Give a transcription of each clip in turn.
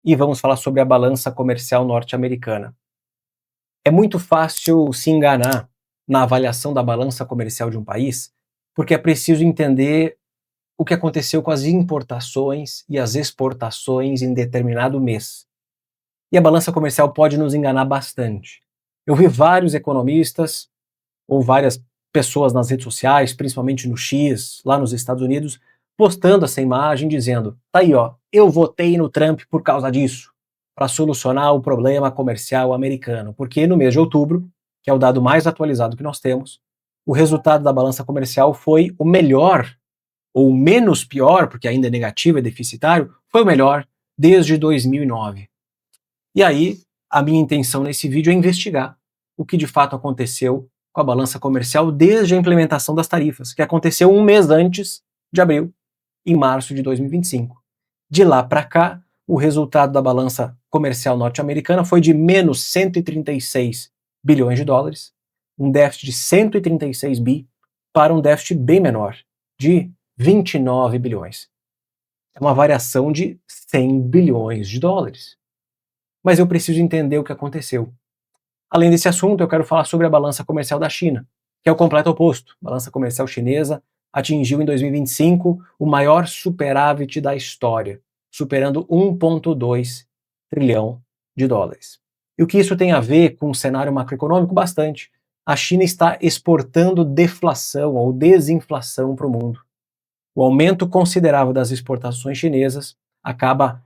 e vamos falar sobre a balança comercial norte-americana. É muito fácil se enganar na avaliação da balança comercial de um país, porque é preciso entender o que aconteceu com as importações e as exportações em determinado mês. E a balança comercial pode nos enganar bastante. Eu vi vários economistas ou várias pessoas nas redes sociais, principalmente no X, lá nos Estados Unidos, postando essa imagem dizendo: tá aí, ó, eu votei no Trump por causa disso, para solucionar o problema comercial americano. Porque no mês de outubro, que é o dado mais atualizado que nós temos, o resultado da balança comercial foi o melhor, ou menos pior, porque ainda é negativo, é deficitário, foi o melhor desde 2009. E aí, a minha intenção nesse vídeo é investigar o que de fato aconteceu com a balança comercial desde a implementação das tarifas, que aconteceu um mês antes de abril, em março de 2025. De lá para cá, o resultado da balança comercial norte-americana foi de menos 136 bilhões de dólares, um déficit de 136 bi, para um déficit bem menor, de 29 bilhões. É uma variação de 100 bilhões de dólares. Mas eu preciso entender o que aconteceu. Além desse assunto, eu quero falar sobre a balança comercial da China, que é o completo oposto. A balança comercial chinesa atingiu em 2025 o maior superávit da história, superando 1,2 trilhão de dólares. E o que isso tem a ver com o cenário macroeconômico? Bastante. A China está exportando deflação ou desinflação para o mundo. O aumento considerável das exportações chinesas acaba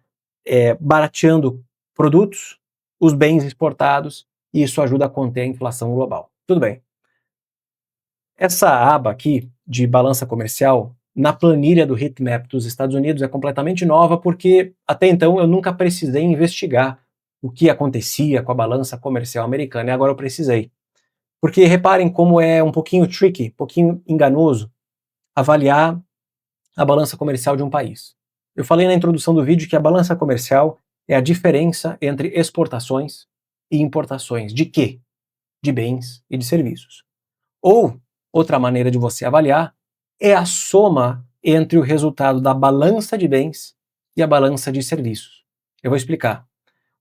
barateando produtos, os bens exportados, e isso ajuda a conter a inflação global. Tudo bem. Essa aba aqui de balança comercial, na planilha do heatmap dos Estados Unidos, é completamente nova porque até então eu nunca precisei investigar o que acontecia com a balança comercial americana, e agora eu precisei. Porque reparem como é um pouquinho tricky, um pouquinho enganoso avaliar a balança comercial de um país. Eu falei na introdução do vídeo que a balança comercial é a diferença entre exportações e importações. De quê? De bens e de serviços. Ou, outra maneira de você avaliar é a soma entre o resultado da balança de bens e a balança de serviços. Eu vou explicar.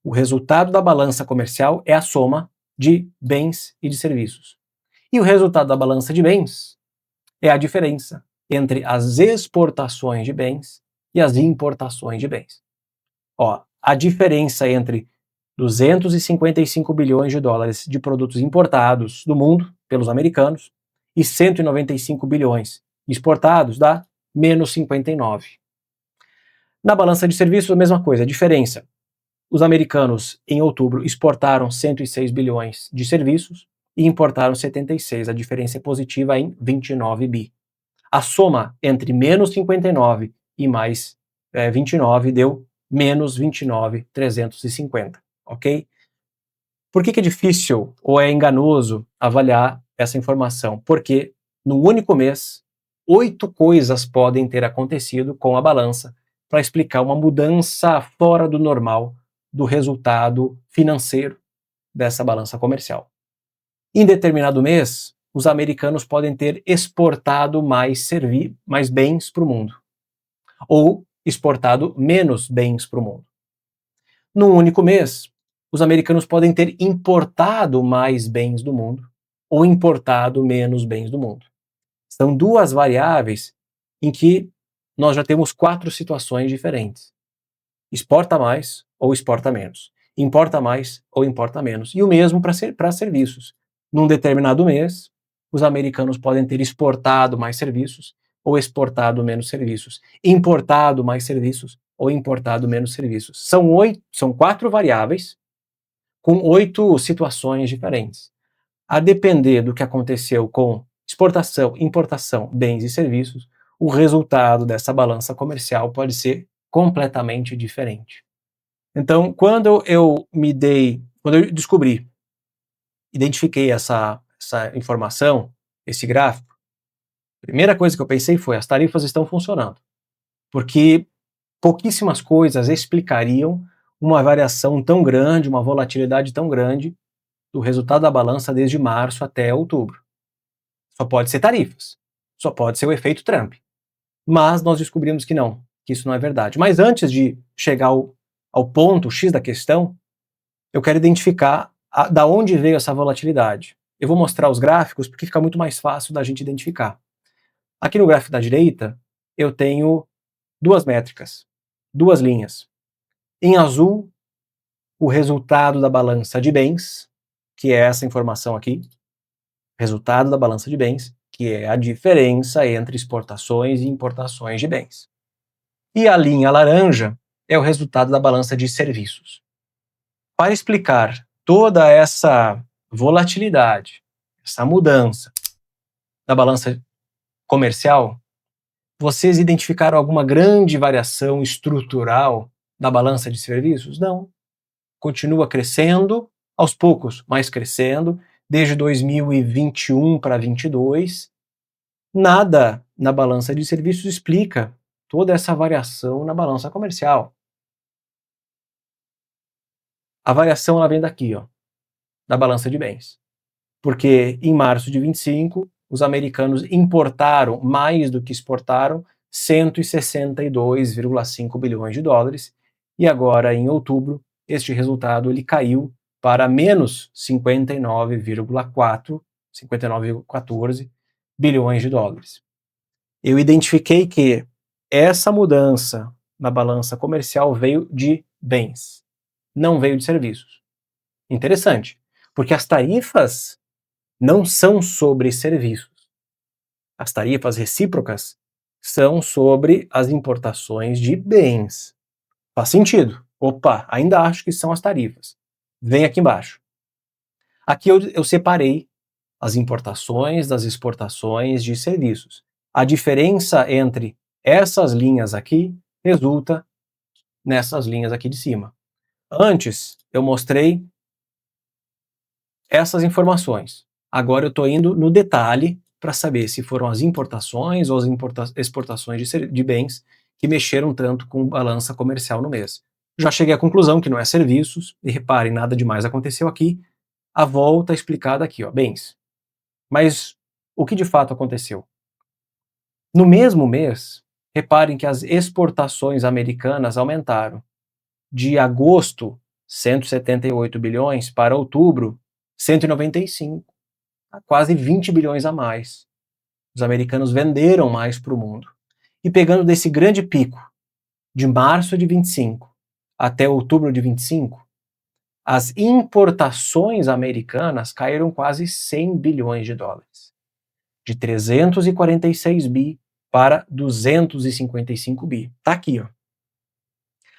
O resultado da balança comercial é a soma de bens e de serviços. E o resultado da balança de bens é a diferença entre as exportações de bens e as importações de bens. Ó, a diferença entre 255 bilhões de dólares de produtos importados do mundo pelos americanos e 195 bilhões exportados dá menos 59. Na balança de serviços, a mesma coisa, a diferença. Os americanos, em outubro, exportaram 106 bilhões de serviços e importaram 76. A diferença é positiva em 29 bi. A soma entre menos 59 e mais 29 deu menos 29.350, ok? Por que é difícil ou é enganoso avaliar essa informação? Porque no único mês, 8 coisas podem ter acontecido com a balança para explicar uma mudança fora do normal do resultado financeiro dessa balança comercial. Em determinado mês, os americanos podem ter exportado mais bens para o mundo, ou exportado menos bens para o mundo. Num único mês, os americanos podem ter importado mais bens do mundo, ou importado menos bens do mundo. São duas variáveis em que nós já temos 4 situações diferentes. Exporta mais ou exporta menos. Importa mais ou importa menos. E o mesmo para serviços. Num determinado mês, os americanos podem ter exportado mais serviços ou exportado menos serviços. Importado mais serviços ou importado menos serviços. São 4 variáveis com 8 situações diferentes. A depender do que aconteceu com exportação, importação, bens e serviços, o resultado dessa balança comercial pode ser completamente diferente. Então, quando eu identifiquei essa informação, esse gráfico, a primeira coisa que eu pensei foi: as tarifas estão funcionando. Porque pouquíssimas coisas explicariam uma variação tão grande, uma volatilidade tão grande do resultado da balança desde março até outubro. Só pode ser tarifas. Só pode ser o efeito Trump. Mas nós descobrimos que não, que isso não é verdade. Mas antes de chegar ao ponto X da questão, eu quero identificar da onde veio essa volatilidade. Eu vou mostrar os gráficos porque fica muito mais fácil da gente identificar. Aqui no gráfico da direita, eu tenho duas métricas, duas linhas. Em azul, o resultado da balança de bens, que é essa informação aqui, resultado da balança de bens, que é a diferença entre exportações e importações de bens. E a linha laranja é o resultado da balança de serviços. Para explicar toda essa volatilidade, essa mudança da balança comercial, vocês identificaram alguma grande variação estrutural da balança de serviços? Não. Continua crescendo, aos poucos, mas crescendo, desde 2021 para 2022. Nada na balança de serviços explica toda essa variação na balança comercial. A variação ela vem daqui, ó, da balança de bens. Porque em março de 25, os americanos importaram mais do que exportaram 162,5 bilhões de dólares, e agora em outubro este resultado ele caiu para menos 59,14 bilhões de dólares. Eu identifiquei que essa mudança na balança comercial veio de bens, não veio de serviços. Interessante, porque as tarifas não são sobre serviços. As tarifas recíprocas são sobre as importações de bens. Faz sentido. Opa, ainda acho que são as tarifas. Vem aqui embaixo. Aqui eu separei as importações das exportações de serviços. A diferença entre essas linhas aqui resulta nessas linhas aqui de cima. Antes, eu mostrei essas informações. Agora eu estou indo no detalhe para saber se foram as importações ou as exportações de bens que mexeram tanto com balança comercial no mês. Já cheguei à conclusão que não é serviços, e reparem, nada demais aconteceu aqui. A volta é explicada aqui, ó, bens. Mas o que de fato aconteceu? No mesmo mês, reparem que as exportações americanas aumentaram. De agosto, 178 bilhões, para outubro, 195. Quase 20 bilhões a mais. Os americanos venderam mais para o mundo. E pegando desse grande pico, de março de 25 até outubro de 25, as importações americanas caíram quase 100 bilhões de dólares. De 346 bi para 255 bi. Tá aqui, ó.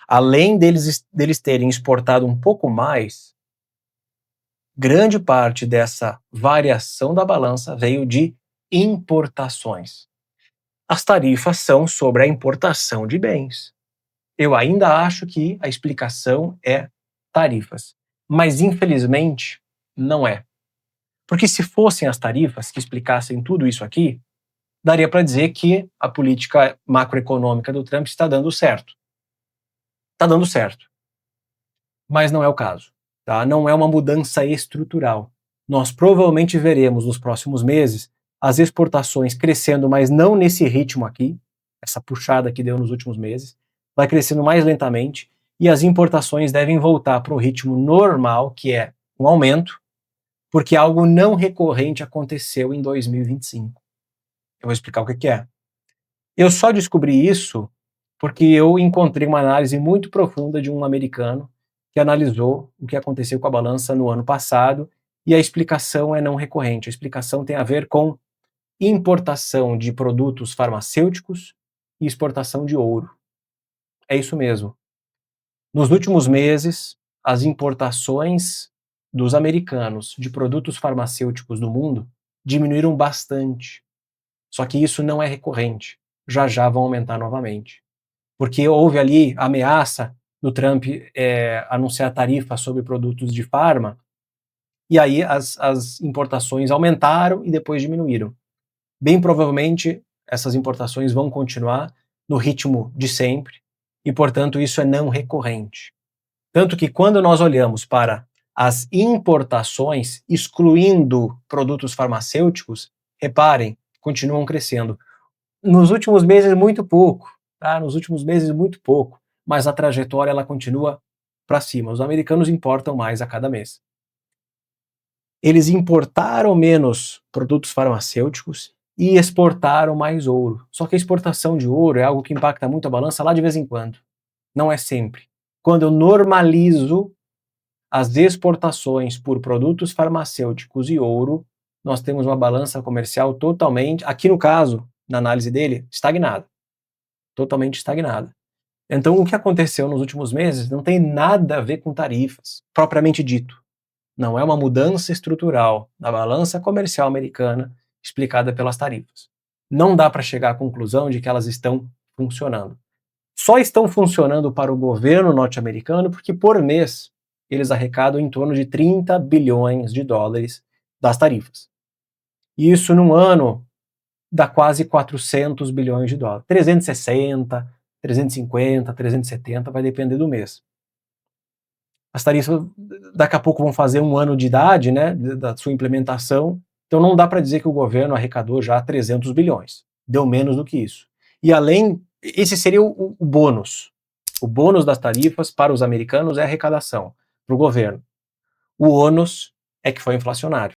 Além deles terem exportado um pouco mais, grande parte dessa variação da balança veio de importações. As tarifas são sobre a importação de bens. Eu ainda acho que a explicação é tarifas, mas infelizmente não é. Porque se fossem as tarifas que explicassem tudo isso aqui, daria para dizer que a política macroeconômica do Trump está dando certo. Está dando certo. Mas não é o caso. Tá? Não é uma mudança estrutural. Nós provavelmente veremos nos próximos meses as exportações crescendo, mas não nesse ritmo aqui, essa puxada que deu nos últimos meses, vai crescendo mais lentamente, e as importações devem voltar para o ritmo normal, que é um aumento, porque algo não recorrente aconteceu em 2025. Eu vou explicar o que é. Eu só descobri isso porque eu encontrei uma análise muito profunda de um americano que analisou o que aconteceu com a balança no ano passado, e a explicação é não recorrente. A explicação tem a ver com importação de produtos farmacêuticos e exportação de ouro. É isso mesmo. Nos últimos meses, as importações dos americanos de produtos farmacêuticos do mundo diminuíram bastante. Só que isso não é recorrente. Já já vão aumentar novamente. Porque houve ali a ameaça do Trump anunciar tarifa sobre produtos de farma, e aí as importações aumentaram e depois diminuíram. Bem provavelmente essas importações vão continuar no ritmo de sempre, e portanto isso é não recorrente. Tanto que quando nós olhamos para as importações, excluindo produtos farmacêuticos, reparem, continuam crescendo. Nos últimos meses, muito pouco. Tá? Nos últimos meses, muito pouco. mas a trajetória ela continua para cima. Os americanos importam mais a cada mês. Eles importaram menos produtos farmacêuticos e exportaram mais ouro. Só que a exportação de ouro é algo que impacta muito a balança lá de vez em quando. Não é sempre. Quando eu normalizo as exportações por produtos farmacêuticos e ouro, nós temos uma balança comercial totalmente, aqui no caso, na análise dele, estagnada. Totalmente estagnada. Então, o que aconteceu nos últimos meses não tem nada a ver com tarifas, propriamente dito. Não é uma mudança estrutural na balança comercial americana explicada pelas tarifas. Não dá para chegar à conclusão de que elas estão funcionando. Só estão funcionando para o governo norte-americano porque, por mês, eles arrecadam em torno de 30 bilhões de dólares das tarifas. E isso, num ano, dá quase 400 bilhões de dólares. 360, 350, 370, vai depender do mês. As tarifas daqui a pouco vão fazer um ano de idade, né, da sua implementação, então não dá para dizer que o governo arrecadou já 300 bilhões. Deu menos do que isso. E além, esse seria o bônus. O bônus das tarifas para os americanos é a arrecadação, para o governo. O ônus é que foi inflacionário.